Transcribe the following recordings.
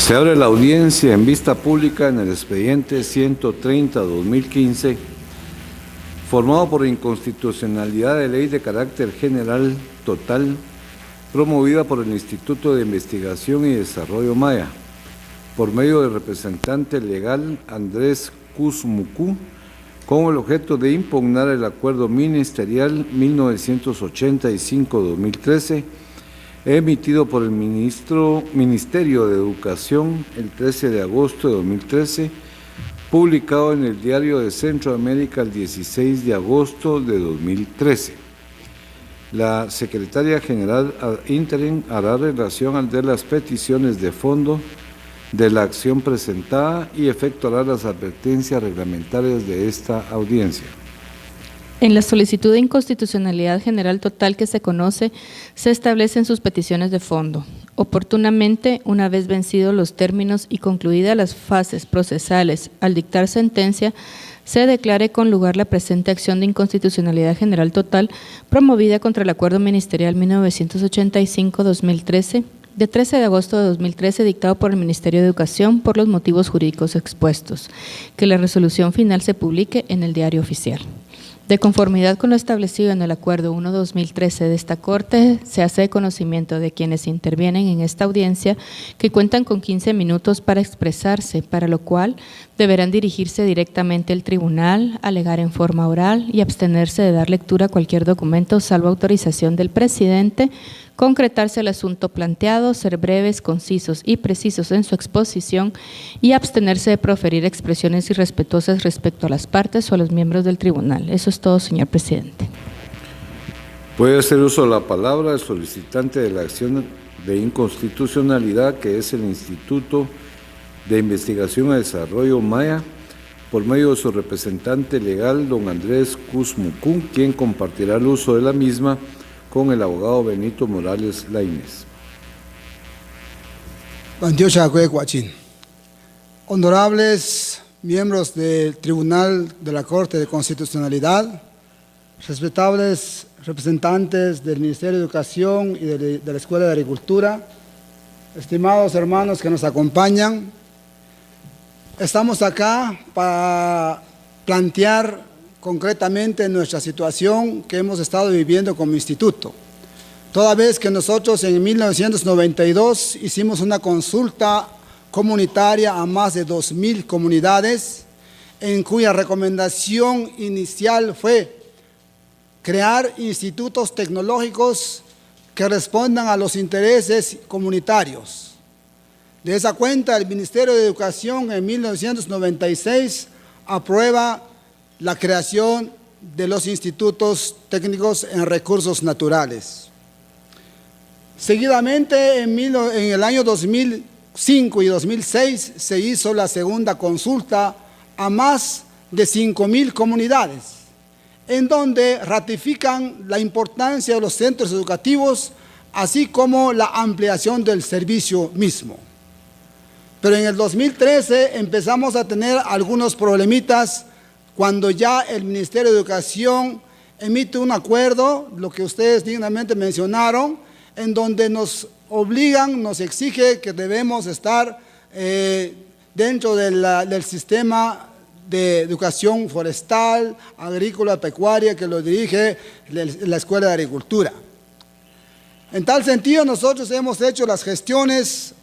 Se abre la audiencia en vista pública en el expediente 130-2015, formado por inconstitucionalidad de ley de carácter general total, promovida por el Instituto de Investigación y Desarrollo Maya, por medio del representante legal Andrés Cusmucú, con el objeto de impugnar el Acuerdo Ministerial 1985-2013, emitido por el Ministerio de Educación el 13 de agosto de 2013, publicado en el Diario de Centroamérica el 16 de agosto de 2013. La Secretaria General ad interim hará relación de las peticiones de fondo de la acción presentada y efectuará las advertencias reglamentarias de esta audiencia. En la solicitud de inconstitucionalidad general total que se conoce, se establecen sus peticiones de fondo. Oportunamente, una vez vencidos los términos y concluidas las fases procesales al dictar sentencia, se declare con lugar la presente acción de inconstitucionalidad general total promovida contra el Acuerdo Ministerial 1985-2013, de 13 de agosto de 2013, dictado por el Ministerio de Educación por los motivos jurídicos expuestos, que la resolución final se publique en el Diario Oficial. De conformidad con lo establecido en el Acuerdo 1-2013 de esta Corte, se hace de conocimiento de quienes intervienen en esta audiencia que cuentan con 15 minutos para expresarse, para lo cual deberán dirigirse directamente al tribunal, alegar en forma oral y abstenerse de dar lectura a cualquier documento salvo autorización del presidente, concretarse el asunto planteado, ser breves, concisos y precisos en su exposición y abstenerse de proferir expresiones irrespetuosas respecto a las partes o a los miembros del tribunal. Eso es todo, señor presidente. Puede hacer uso de la palabra el solicitante de la acción de inconstitucionalidad, que es el Instituto de Investigación y Desarrollo Maya, por medio de su representante legal, don Andrés Cusmucú, quien compartirá el uso de la misma con el abogado Benito Morales Lainez. Honorables miembros del Tribunal de la Corte de Constitucionalidad, respetables representantes del Ministerio de Educación y de la Escuela de Agricultura, estimados hermanos que nos acompañan, estamos acá para plantear concretamente nuestra situación que hemos estado viviendo como instituto. Toda vez que nosotros en 1992 hicimos una consulta comunitaria a más de 2.000 comunidades, en cuya recomendación inicial fue crear institutos tecnológicos que respondan a los intereses comunitarios. De esa cuenta, el Ministerio de Educación en 1996 aprueba la creación de los institutos técnicos en recursos naturales. Seguidamente, en el año 2005 y 2006, se hizo la segunda consulta a más de 5.000 comunidades, en donde ratifican la importancia de los centros educativos, así como la ampliación del servicio mismo. Pero en el 2013 empezamos a tener algunos problemitas cuando ya el Ministerio de Educación emite un acuerdo, lo que ustedes dignamente mencionaron, en donde nos obligan, nos exige que debemos estar dentro del sistema de educación forestal, agrícola, pecuaria, que lo dirige la Escuela de Agricultura. En tal sentido, nosotros hemos hecho las gestiones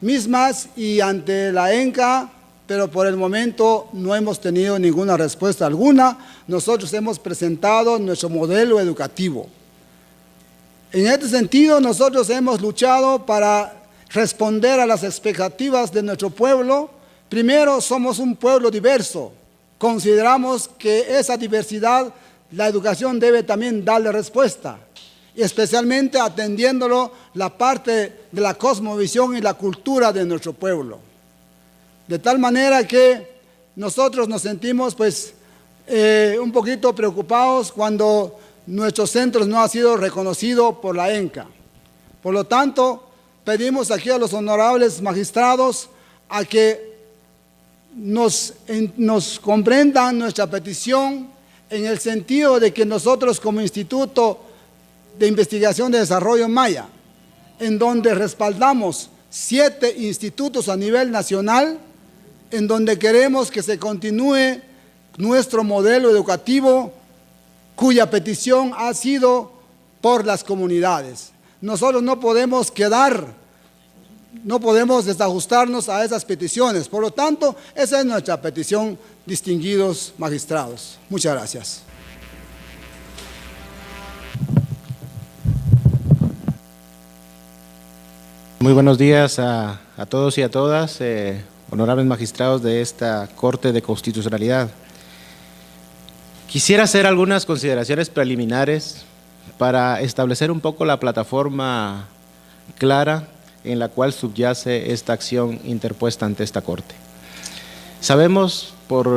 mismas y ante la ENCA, pero por el momento no hemos tenido ninguna respuesta alguna. Nosotros hemos presentado nuestro modelo educativo. En este sentido, nosotros hemos luchado para responder a las expectativas de nuestro pueblo. Primero, somos un pueblo diverso. Consideramos que esa diversidad, la educación debe también darle respuesta, y especialmente atendiéndolo la parte de la cosmovisión y la cultura de nuestro pueblo. De tal manera que nosotros nos sentimos un poquito preocupados cuando nuestros centros no han sido reconocidos por la ENCA. Por lo tanto, pedimos aquí a los honorables magistrados a que nos comprendan nuestra petición en el sentido de que nosotros como Instituto de Investigación de Desarrollo Maya, en donde respaldamos 7 institutos a nivel nacional, en donde queremos que se continúe nuestro modelo educativo, cuya petición ha sido por las comunidades. Nosotros no podemos desajustarnos a esas peticiones. Por lo tanto, esa es nuestra petición, distinguidos magistrados. Muchas gracias. Muy buenos días a todos y a todas, honorables magistrados de esta Corte de Constitucionalidad. Quisiera hacer algunas consideraciones preliminares para establecer un poco la plataforma clara en la cual subyace esta acción interpuesta ante esta Corte. Sabemos por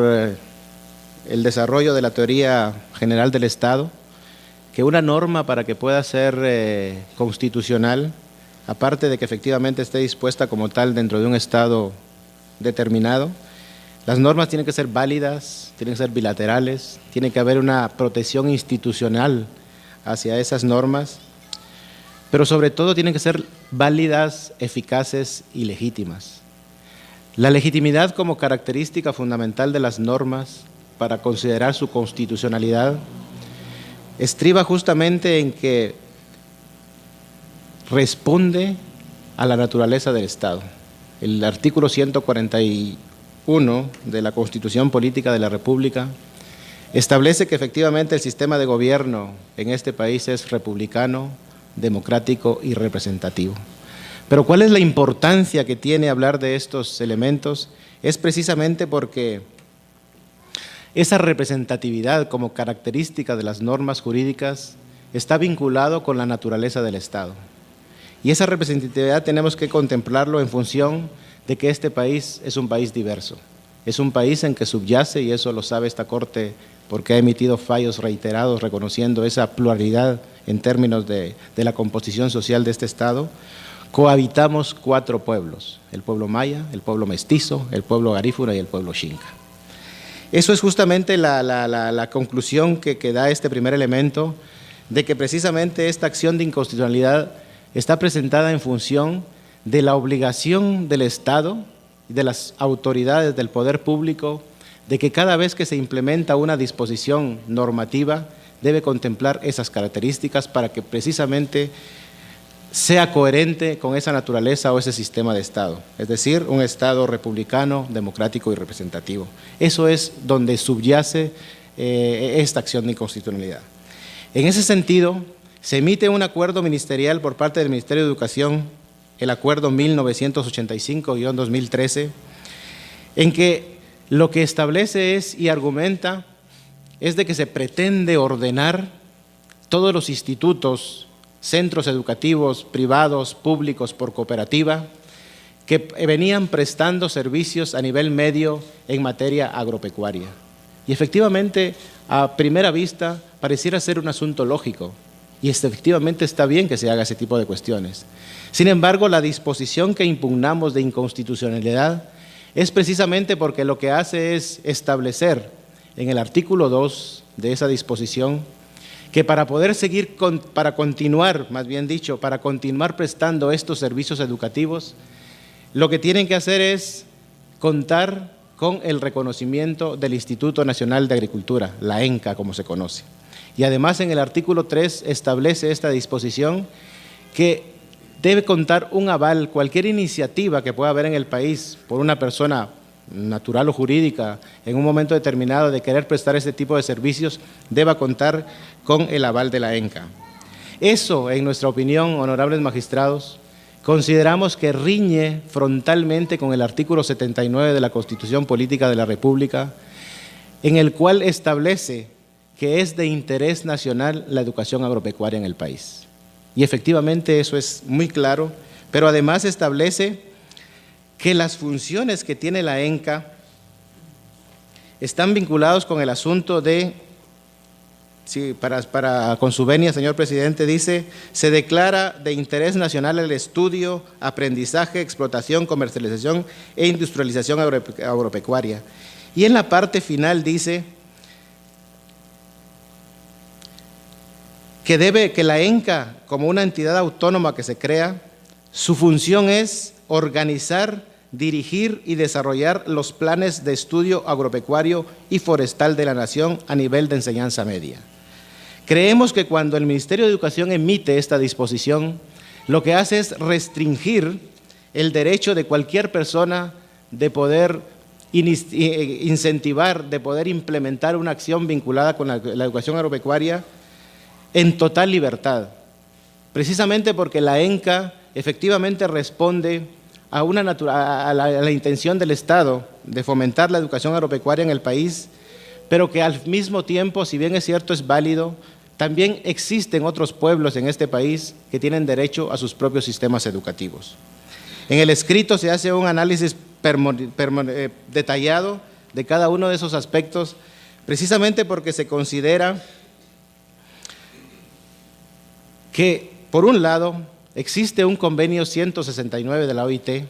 el desarrollo de la teoría general del Estado que una norma para que pueda ser constitucional, aparte de que efectivamente esté dispuesta como tal dentro de un Estado determinado, las normas tienen que ser válidas, tienen que ser bilaterales, tiene que haber una protección institucional hacia esas normas, pero sobre todo tienen que ser válidas, eficaces y legítimas. La legitimidad como característica fundamental de las normas para considerar su constitucionalidad estriba justamente en que responde a la naturaleza del Estado. El artículo 141 de la Constitución Política de la República establece que efectivamente el sistema de gobierno en este país es republicano, democrático y representativo. Pero ¿cuál es la importancia que tiene hablar de estos elementos? Es precisamente porque esa representatividad como característica de las normas jurídicas está vinculado con la naturaleza del Estado. Y esa representatividad tenemos que contemplarlo en función de que este país es un país diverso. Es un país en que subyace, y eso lo sabe esta Corte porque ha emitido fallos reiterados reconociendo esa pluralidad en términos de la composición social de este Estado, cohabitamos 4 pueblos: el pueblo maya, el pueblo mestizo, el pueblo garífuna y el pueblo xinca. Eso es justamente la conclusión que da este primer elemento, de que precisamente esta acción de inconstitucionalidad está presentada en función de la obligación del Estado y de las autoridades del poder público de que cada vez que se implementa una disposición normativa debe contemplar esas características para que precisamente sea coherente con esa naturaleza o ese sistema de Estado, es decir, un Estado republicano, democrático y representativo. Eso es donde subyace esta acción de inconstitucionalidad. En ese sentido, se emite un acuerdo ministerial por parte del Ministerio de Educación, el acuerdo 1985-2013, en que lo que establece y argumenta es de que se pretende ordenar todos los institutos, centros educativos privados, públicos por cooperativa, que venían prestando servicios a nivel medio en materia agropecuaria. Y efectivamente, a primera vista, pareciera ser un asunto lógico, y efectivamente está bien que se haga ese tipo de cuestiones. Sin embargo, la disposición que impugnamos de inconstitucionalidad es precisamente porque lo que hace es establecer en el artículo 2 de esa disposición que para poder para continuar prestando estos servicios educativos, lo que tienen que hacer es contar con el reconocimiento del Instituto Nacional de Agricultura, la ENCA como se conoce. Y además en el artículo 3 establece esta disposición que debe contar un aval, cualquier iniciativa que pueda haber en el país por una persona natural o jurídica en un momento determinado de querer prestar este tipo de servicios, deba contar con el aval de la ENCA. Eso, en nuestra opinión, honorables magistrados, consideramos que riñe frontalmente con el artículo 79 de la Constitución Política de la República, en el cual establece que es de interés nacional la educación agropecuaria en el país. Y efectivamente eso es muy claro, pero además establece que las funciones que tiene la ENCA están vinculados con el asunto de, sí, con su venia, señor presidente, dice, se declara de interés nacional el estudio, aprendizaje, explotación, comercialización e industrialización agropecuaria. Y en la parte final dice que la ENCA, como una entidad autónoma que se crea, su función es organizar, dirigir y desarrollar los planes de estudio agropecuario y forestal de la nación a nivel de enseñanza media. Creemos que cuando el Ministerio de Educación emite esta disposición, lo que hace es restringir el derecho de cualquier persona de poder incentivar, de poder implementar una acción vinculada con la educación agropecuaria en total libertad, precisamente porque la ENCA efectivamente responde a la intención del Estado de fomentar la educación agropecuaria en el país, pero que al mismo tiempo, si bien es cierto, es válido, también existen otros pueblos en este país que tienen derecho a sus propios sistemas educativos. En el escrito se hace un análisis detallado de cada uno de esos aspectos, precisamente porque se considera que, por un lado, existe un convenio 169 de la OIT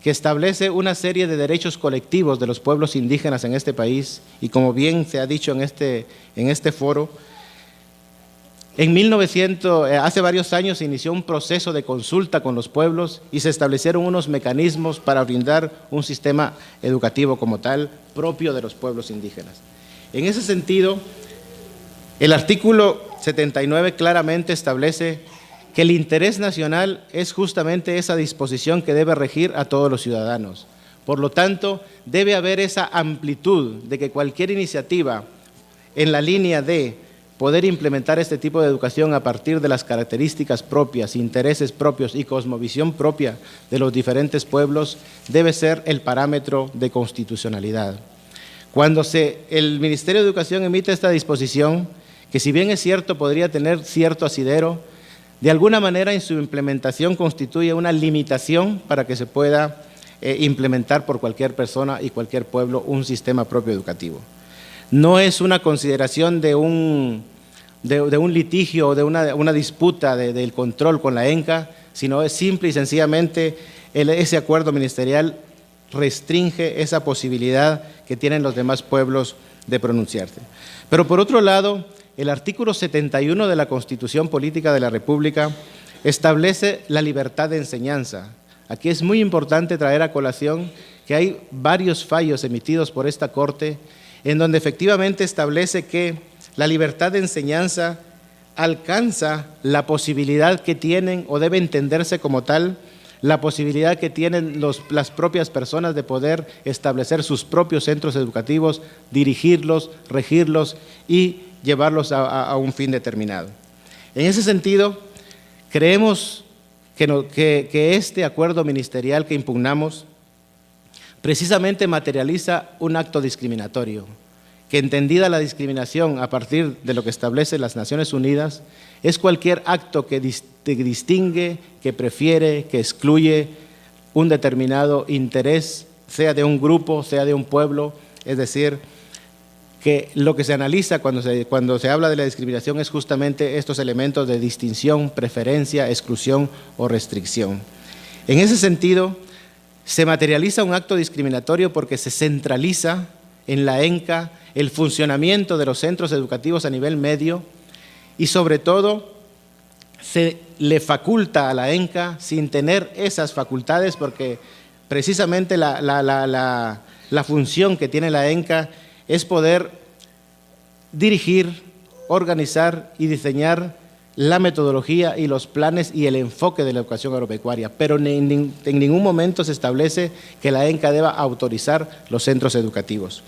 que establece una serie de derechos colectivos de los pueblos indígenas en este país y, como bien se ha dicho en este foro, hace varios años se inició un proceso de consulta con los pueblos y se establecieron unos mecanismos para brindar un sistema educativo como tal propio de los pueblos indígenas. En ese sentido, el artículo 79 claramente establece que el interés nacional es justamente esa disposición que debe regir a todos los ciudadanos. Por lo tanto, debe haber esa amplitud de que cualquier iniciativa en la línea de poder implementar este tipo de educación a partir de las características propias, intereses propios y cosmovisión propia de los diferentes pueblos debe ser el parámetro de constitucionalidad. Cuando el Ministerio de Educación emite esta disposición, que si bien es cierto podría tener cierto asidero, de alguna manera en su implementación constituye una limitación para que se pueda implementar por cualquier persona y cualquier pueblo un sistema propio educativo. No es una consideración de un litigio o de una disputa del control con la ENCA, sino es simple y sencillamente ese acuerdo ministerial restringe esa posibilidad que tienen los demás pueblos de pronunciarse. Pero por otro lado, el artículo 71 de la Constitución Política de la República establece la libertad de enseñanza. Aquí es muy importante traer a colación que hay varios fallos emitidos por esta Corte en donde efectivamente establece que la libertad de enseñanza alcanza la posibilidad que tienen, o debe entenderse como tal, la posibilidad que tienen las propias personas de poder establecer sus propios centros educativos, dirigirlos, regirlos y llevarlos a un fin determinado. En ese sentido, creemos que este acuerdo ministerial que impugnamos precisamente materializa un acto discriminatorio, que entendida la discriminación a partir de lo que establecen las Naciones Unidas, es cualquier acto que distingue, que prefiere, que excluye un determinado interés, sea de un grupo, sea de un pueblo, es decir, que lo que se analiza cuando se habla de la discriminación es justamente estos elementos de distinción, preferencia, exclusión o restricción. En ese sentido, se materializa un acto discriminatorio porque se centraliza en la ENCA el funcionamiento de los centros educativos a nivel medio y sobre todo se le faculta a la ENCA sin tener esas facultades, porque precisamente la función que tiene la ENCA es poder dirigir, organizar y diseñar la metodología y los planes y el enfoque de la educación agropecuaria, pero en ningún momento se establece que la ENCA deba autorizar los centros educativos.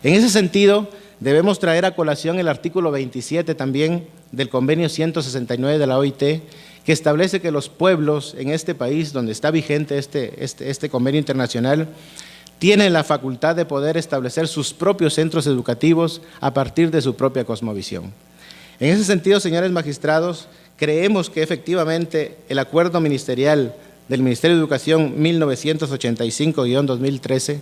En ese sentido, debemos traer a colación el artículo 27 también del convenio 169 de la OIT, que establece que los pueblos en este país donde está vigente este convenio internacional tienen la facultad de poder establecer sus propios centros educativos a partir de su propia cosmovisión. En ese sentido, señores magistrados, creemos que efectivamente el acuerdo ministerial del Ministerio de Educación 1985-2013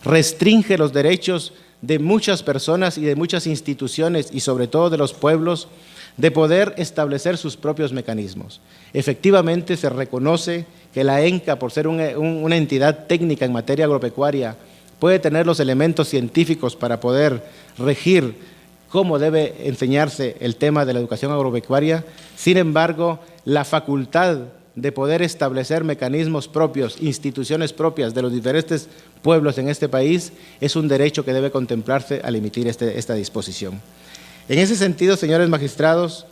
restringe los derechos de muchas personas y de muchas instituciones y sobre todo de los pueblos de poder establecer sus propios mecanismos. Efectivamente se reconoce que la ENCA, por ser una entidad técnica en materia agropecuaria, puede tener los elementos científicos para poder regir cómo debe enseñarse el tema de la educación agropecuaria. Sin embargo, la facultad de poder establecer mecanismos propios, instituciones propias de los diferentes pueblos en este país, es un derecho que debe contemplarse al emitir esta disposición. En ese sentido, señores magistrados,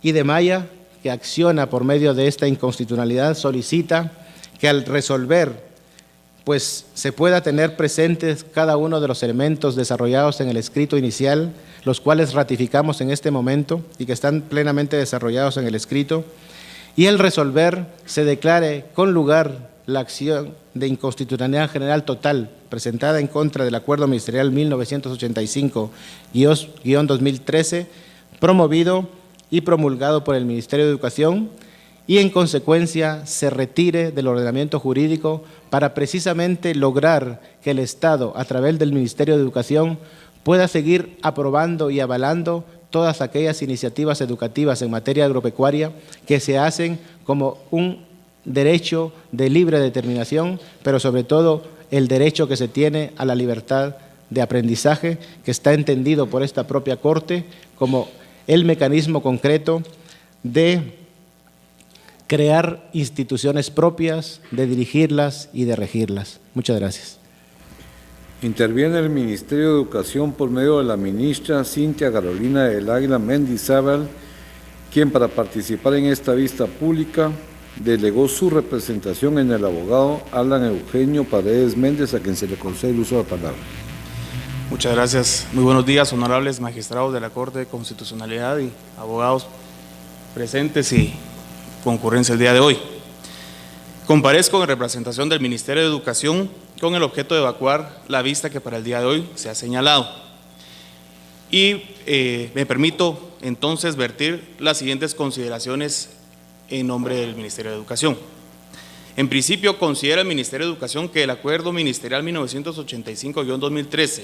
IDEMAYA, que acciona por medio de esta inconstitucionalidad, solicita que al resolver pues se pueda tener presentes cada uno de los elementos desarrollados en el escrito inicial, los cuales ratificamos en este momento y que están plenamente desarrollados en el escrito, y el resolver se declare con lugar la acción de inconstitucionalidad general total presentada en contra del Acuerdo Ministerial 1985-2013, promovido y promulgado por el Ministerio de Educación, y en consecuencia se retire del ordenamiento jurídico para precisamente lograr que el Estado, a través del Ministerio de Educación, pueda seguir aprobando y avalando todas aquellas iniciativas educativas en materia agropecuaria que se hacen como un derecho de libre determinación, pero sobre todo el derecho que se tiene a la libertad de aprendizaje, que está entendido por esta propia Corte como el mecanismo concreto de crear instituciones propias, de dirigirlas y de regirlas. Muchas gracias. Interviene el Ministerio de Educación por medio de la ministra Cintia Carolina del Águila Mendizábal, quien para participar en esta vista pública delegó su representación en el abogado Alan Eugenio Paredes Méndez, a quien se le concede el uso de la palabra. Muchas gracias. Muy buenos días, honorables magistrados de la Corte de Constitucionalidad y abogados presentes y concurrencia el día de hoy. Comparezco en representación del Ministerio de Educación con el objeto de evacuar la vista que para el día de hoy se ha señalado. Y me permito entonces vertir las siguientes consideraciones en nombre del Ministerio de Educación. En principio, considera el Ministerio de Educación que el Acuerdo Ministerial 1985-2013,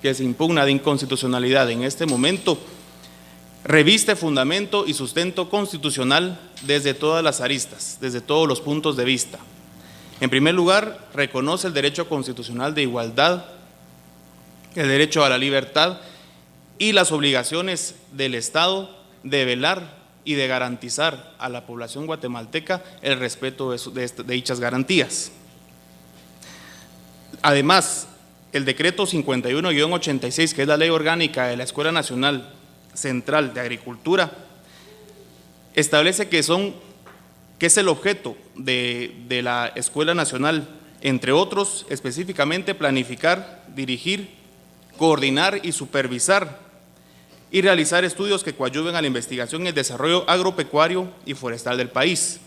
que se impugna de inconstitucionalidad en este momento, reviste fundamento y sustento constitucional desde todas las aristas, desde todos los puntos de vista. En primer lugar, reconoce el derecho constitucional de igualdad, el derecho a la libertad y las obligaciones del Estado de velar y de garantizar a la población guatemalteca el respeto de dichas garantías. Además, el decreto 51-86, que es la ley orgánica de la Escuela Nacional Central de Agricultura, establece que es el objeto de la Escuela Nacional, entre otros, específicamente planificar, dirigir, coordinar y supervisar y realizar estudios que coadyuven a la investigación y el desarrollo agropecuario y forestal del país.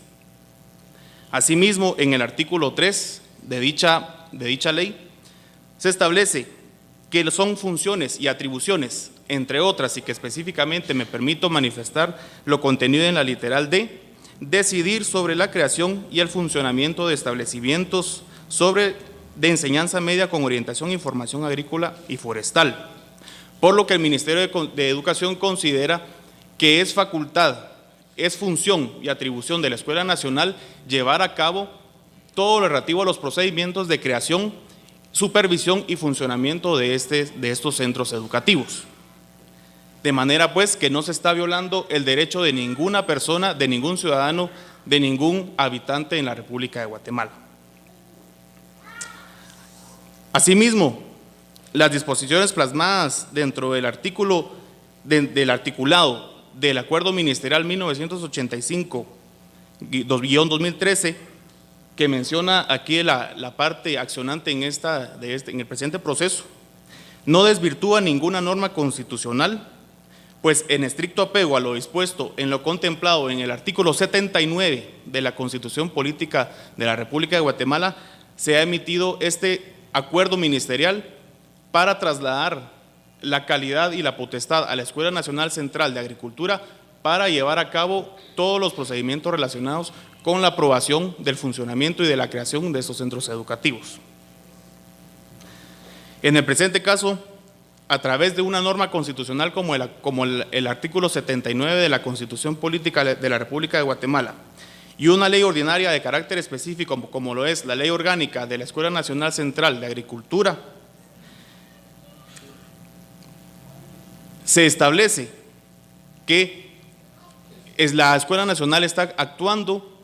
Asimismo, en el artículo 3 de dicha ley, se establece que son funciones y atribuciones, entre otras, y que específicamente me permito manifestar lo contenido en la literal D, decidir sobre la creación y el funcionamiento de establecimientos de enseñanza media con orientación e información agrícola y forestal. Por lo que el Ministerio de Educación considera que es facultad, es función y atribución de la Escuela Nacional llevar a cabo todo lo relativo a los procedimientos de creación, supervisión y funcionamiento de estos centros educativos. De manera pues que no se está violando el derecho de ninguna persona, de ningún ciudadano, de ningún habitante en la República de Guatemala. Asimismo, las disposiciones plasmadas dentro del del articulado del Acuerdo Ministerial 1985-2013, que menciona aquí la parte accionante en el presente proceso, no desvirtúa ninguna norma constitucional, pues en estricto apego a lo dispuesto en lo contemplado en el artículo 79 de la Constitución Política de la República de Guatemala, se ha emitido este acuerdo ministerial para trasladar la calidad y la potestad a la Escuela Nacional Central de Agricultura para llevar a cabo todos los procedimientos relacionados con la aprobación del funcionamiento y de la creación de estos centros educativos. En el presente caso, a través de una norma constitucional como el artículo 79 de la Constitución Política de la República de Guatemala y una ley ordinaria de carácter específico como lo es la Ley Orgánica de la Escuela Nacional Central de Agricultura, se establece que la Escuela Nacional está actuando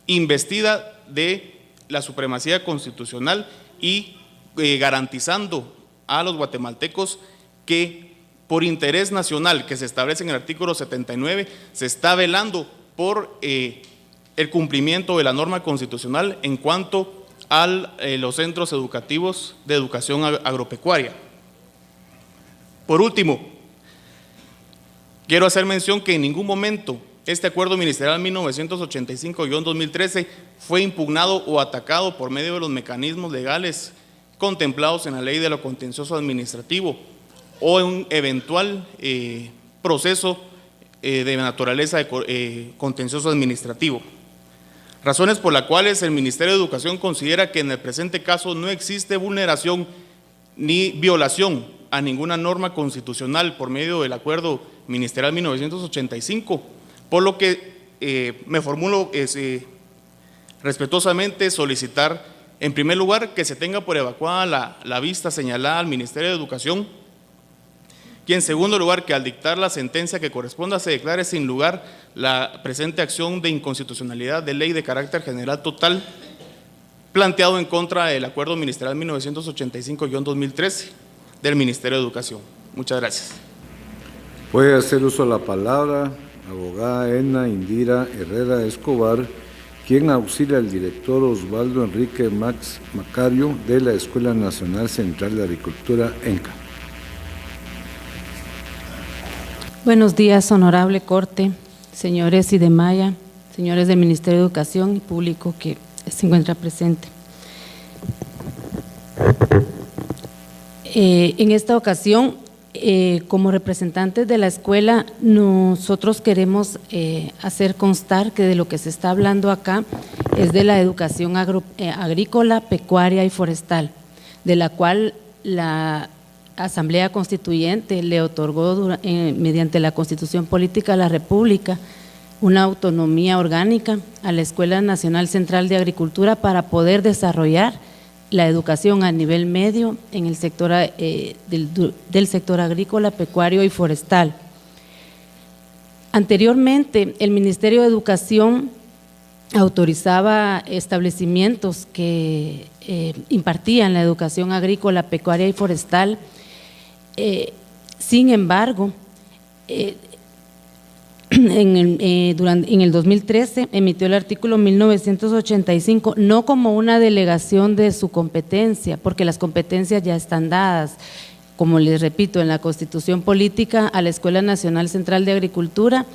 investida de la supremacía constitucional y garantizando a los guatemaltecos que por interés nacional que se establece en el artículo 79 se está velando por el cumplimiento de la norma constitucional en cuanto a los centros educativos de educación agropecuaria. Por último, quiero hacer mención que en ningún momento este acuerdo ministerial 1985-2013 fue impugnado o atacado por medio de los mecanismos legales contemplados en la Ley de lo Contencioso Administrativo o en un eventual proceso de naturaleza de contencioso administrativo. Razones por las cuales el Ministerio de Educación considera que en el presente caso no existe vulneración ni violación a ninguna norma constitucional por medio del acuerdo ministerial 1985, por lo que me formulo respetuosamente solicitar, en primer lugar, que se tenga por evacuada la vista señalada al Ministerio de Educación, y en segundo lugar, que al dictar la sentencia que corresponda se declare sin lugar la presente acción de inconstitucionalidad de ley de carácter general total planteado en contra del acuerdo ministerial 1985-2013 del Ministerio de Educación. Muchas gracias. Puede hacer uso de la palabra abogada Edna Indira Herrera Escobar, quien auxilia al director Osvaldo Enrique Macario de la Escuela Nacional Central de Agricultura, ENCA. Buenos días, honorable Corte, señores Idemaya, señores del Ministerio de Educación y público que se encuentra presente. En esta ocasión, como representantes de la escuela, nosotros queremos hacer constar que de lo que se está hablando acá es de la educación agrícola, pecuaria y forestal, de la cual la Asamblea Constituyente le otorgó mediante la Constitución Política de la República una autonomía orgánica a la Escuela Nacional Central de Agricultura para poder desarrollar la educación a nivel medio en el sector del sector agrícola, pecuario y forestal. Anteriormente, el Ministerio de Educación autorizaba establecimientos que impartían la educación agrícola, pecuaria y forestal. Sin embargo, en el 2013 emitió el artículo 1985, no como una delegación de su competencia, porque las competencias ya están dadas, como les repito, en la Constitución Política a la Escuela Nacional Central de Agricultura,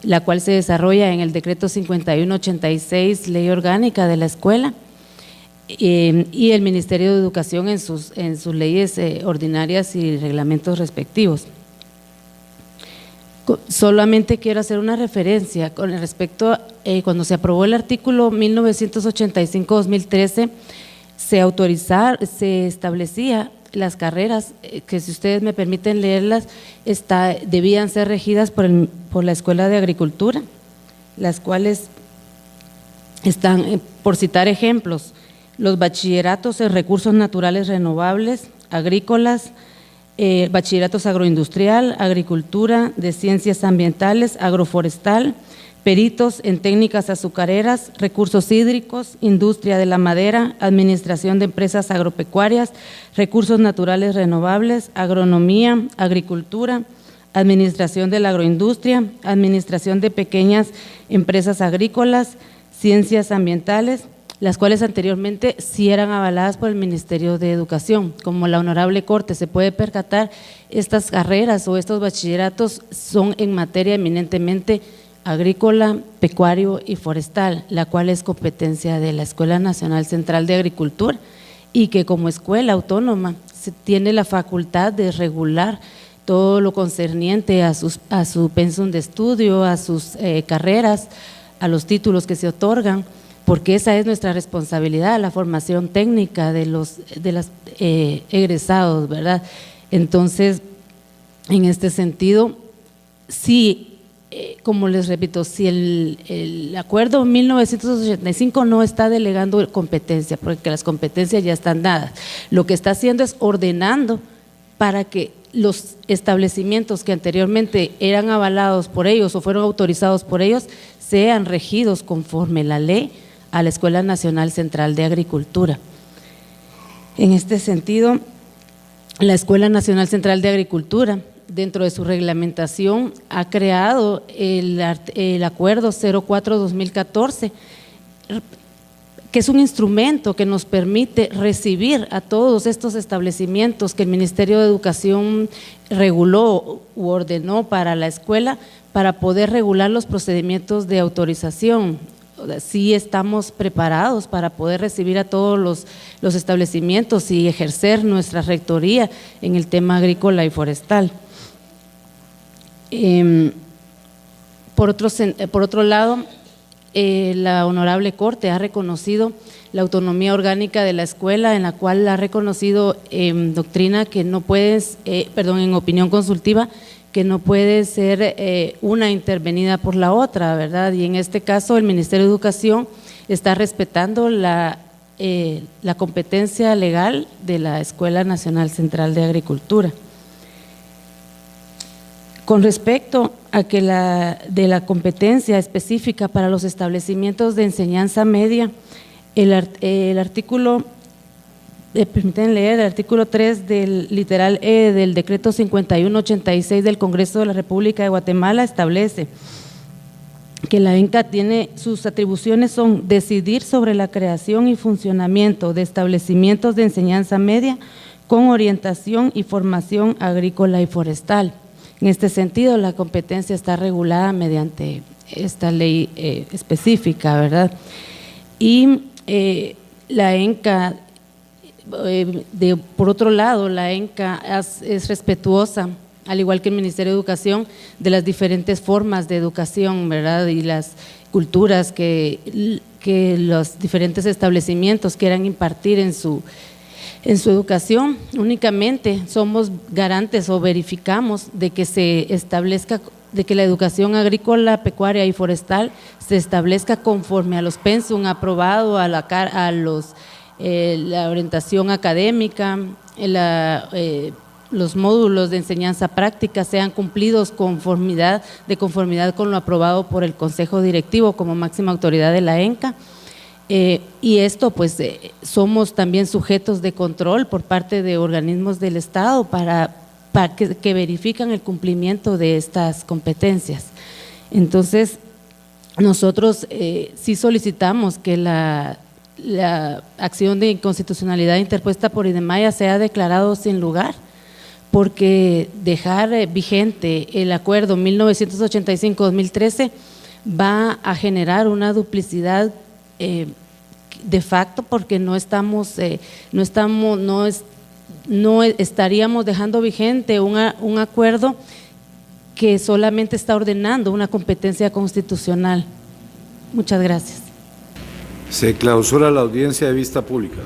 la cual se desarrolla en el decreto 5186, ley orgánica de la escuela, y el Ministerio de Educación en sus leyes ordinarias y reglamentos respectivos. Solamente quiero hacer una referencia con respecto a cuando se aprobó el artículo 1985-2013, se establecía las carreras que, si ustedes me permiten leerlas, debían ser regidas por la Escuela de Agricultura, las cuales están, por citar ejemplos, los bachilleratos en recursos naturales renovables, agrícolas, bachilleratos agroindustrial, agricultura, de ciencias ambientales, agroforestal, peritos en técnicas azucareras, recursos hídricos, industria de la madera, administración de empresas agropecuarias, recursos naturales renovables, agronomía, agricultura, administración de la agroindustria, administración de pequeñas empresas agrícolas, ciencias ambientales, las cuales anteriormente sí eran avaladas por el Ministerio de Educación. Como la honorable Corte se puede percatar, estas carreras o estos bachilleratos son en materia eminentemente agrícola, pecuario y forestal, la cual es competencia de la Escuela Nacional Central de Agricultura y que como escuela autónoma se tiene la facultad de regular todo lo concerniente a su pensum de estudio, a sus carreras, a los títulos que se otorgan, porque esa es nuestra responsabilidad, la formación técnica de los egresados, ¿verdad? Entonces, en este sentido, sí, como les repito, si el acuerdo 1985 no está delegando competencia, porque las competencias ya están dadas, lo que está haciendo es ordenando para que los establecimientos que anteriormente eran avalados por ellos o fueron autorizados por ellos sean regidos conforme la ley a la Escuela Nacional Central de Agricultura. En este sentido, la Escuela Nacional Central de Agricultura, dentro de su reglamentación, ha creado el Acuerdo 04-2014, que es un instrumento que nos permite recibir a todos estos establecimientos que el Ministerio de Educación reguló u ordenó para la escuela, para poder regular los procedimientos de autorización. Sí estamos preparados para poder recibir a todos los establecimientos y ejercer nuestra rectoría en el tema agrícola y forestal. Por otro lado, la Honorable Corte ha reconocido la autonomía orgánica de la escuela, en la cual ha reconocido en doctrina que no puede, en opinión consultiva, que no puede ser una intervenida por la otra, ¿verdad? Y en este caso el Ministerio de Educación está respetando la competencia legal de la Escuela Nacional Central de Agricultura. Con respecto a que de la competencia específica para los establecimientos de enseñanza media, el artículo, permítanme leer, el artículo 3 del literal E del decreto 5186 del Congreso de la República de Guatemala establece que la ENCA tiene, sus atribuciones son decidir sobre la creación y funcionamiento de establecimientos de enseñanza media con orientación y formación agrícola y forestal. En este sentido, la competencia está regulada mediante esta ley específica, ¿verdad? Y la ENCA, por otro lado, la ENCA es respetuosa, al igual que el Ministerio de Educación, de las diferentes formas de educación, ¿verdad? Y las culturas que los diferentes establecimientos quieran impartir en su educación. Únicamente somos garantes o verificamos de que se establezca, de que la educación agrícola, pecuaria y forestal se establezca conforme a los pensum aprobado, a la orientación académica, los módulos de enseñanza práctica sean cumplidos de conformidad con lo aprobado por el Consejo Directivo como máxima autoridad de la ENCA. Y esto pues somos también sujetos de control por parte de organismos del Estado para que verifican el cumplimiento de estas competencias. Entonces nosotros sí solicitamos que la acción de inconstitucionalidad interpuesta por IDEMAYA sea declarado sin lugar, porque dejar vigente el acuerdo 1985-2013 va a generar una duplicidad de facto, porque no estaríamos dejando vigente un acuerdo que solamente está ordenando una competencia constitucional. Muchas gracias. Se clausura la audiencia de vista pública.